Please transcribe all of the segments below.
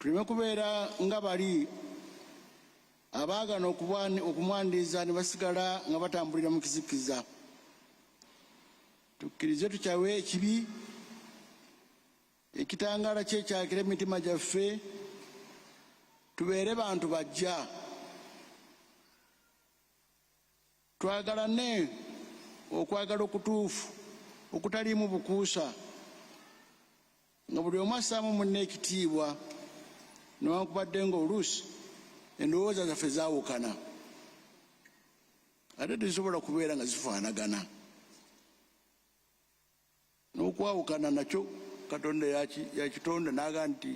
tuleme kubeera nga bali abaagana okumwandiza ne basigala nga batambulira mu kizikiza. Tukkirize tukyawe ekibi, ekitangaala kye kyakira emitima gyaffe, tubeere bantu bajja, twagalane okwagala okutuufu okutaliimu bukuusa, nga buli omu assaamu munne ekitiibwa, newankubadde ng'oluusi endowooza zaffe zaawukana ate tezisobola kubeera nga zifaanagana. N'okwawukana nakyo Katonda yakitonda n'aga nti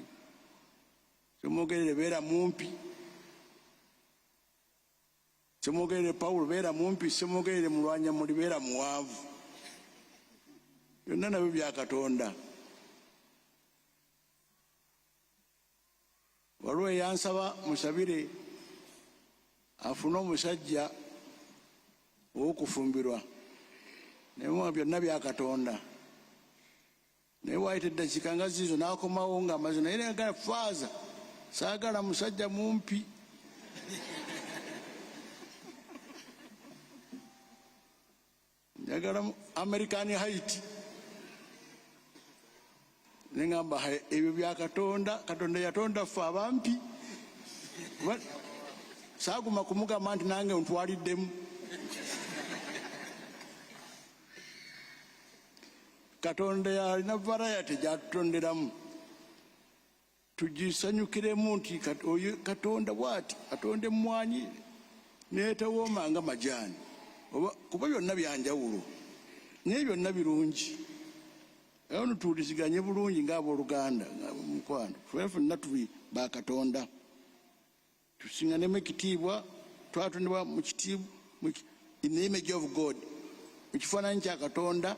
semwogerere beera mumpi, semwogerere Pawulo beera mumpi, semwogerere mulwanyamuli beera muwanvu. Byonna nabyo bya Katonda. Waliwo eyansaba musabire afune omusajja ow'okufumbirwa, naye byonna bya Katonda. Naye waayita eddakiika nga ziizo n'akomawo ng'amaze, naye nagala faaza saagala musajja mumpi. Njagala American height. Nengamba ebyo bya Katonda, Katonda yatonda ffe abampi. Saaguma kumugamba nti nange ontwaliddemu. Katonda yalina varayati gyatutonderamu, tugisanyukiremu nti Katonda bw'ati atonda emmwanyi n'etewooma nga majaani, kuba byonna byanjawulo naye byonna birungi. Era nutuuliziganye bulungi ng'abooluganda mukwano, ffenna tuli ba Katonda, tusinganemu ekitiibwa, twatondebwa mu kitiibwa in the image of God, mu kifaananyi kya Katonda.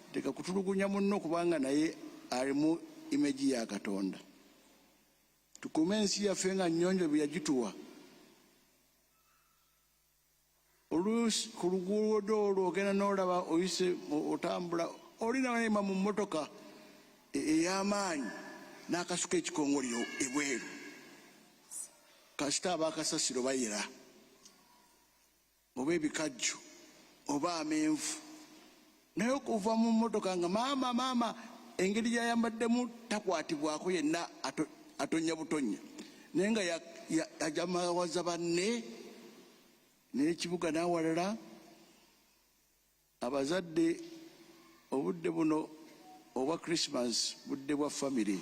Teka kutulugunya munno kubanga naye ali mu image ya Katonda. Tukume ensi yaffe nga nnyonjo bye yagituwa. Oluusi ku luguudo olwo ogenda n'olaba oyise otambula, olinaema mu mmotoka ey'amaanyi n'akasuka ekikongoliro ebweru, kasita abaakasasiro bayera oba ebikajjo oba amenvu. Naye okuva mu mmotoka nga maama engeri gyayambaddemu takwatibwako yenna atonya butonya, naye nga yajamawaza banne n'ekibuga n'awalala. Abazadde obudde buno obwa Christmas budde bwa famire,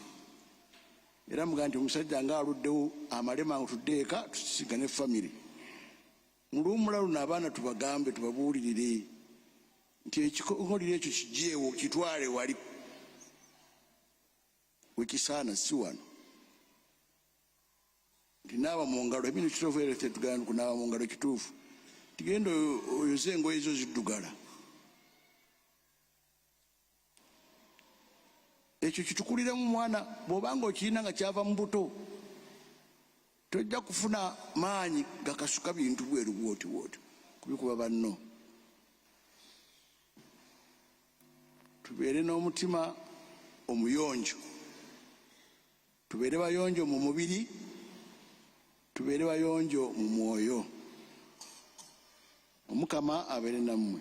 era mugaa nti omusajja nga aluddewo amalema nga tudde eka tusigane famire. Mu luwummula luno abaana tubagambe, tubabuulirire nti ekikongoliro ekyo kijeewo kitwale wali wekisaana, si wano. Nti naaba mu ngalo, ebino kituufu era tugenda kunaaba mu ngalo kituufu, tigenda oyoze engoye ezo ziddugala. Ekyo kitukuliremu mwana, bw'obanga okirina nga kyava mu buto tojja kufuna maanyi gakasuka bintu bweru bwoti kubikuba banno. Tubeere n'omutima omuyonjo, tubeere bayonjo mu mubiri, tubeere bayonjo mu mwoyo. Omukama abeere nammwe.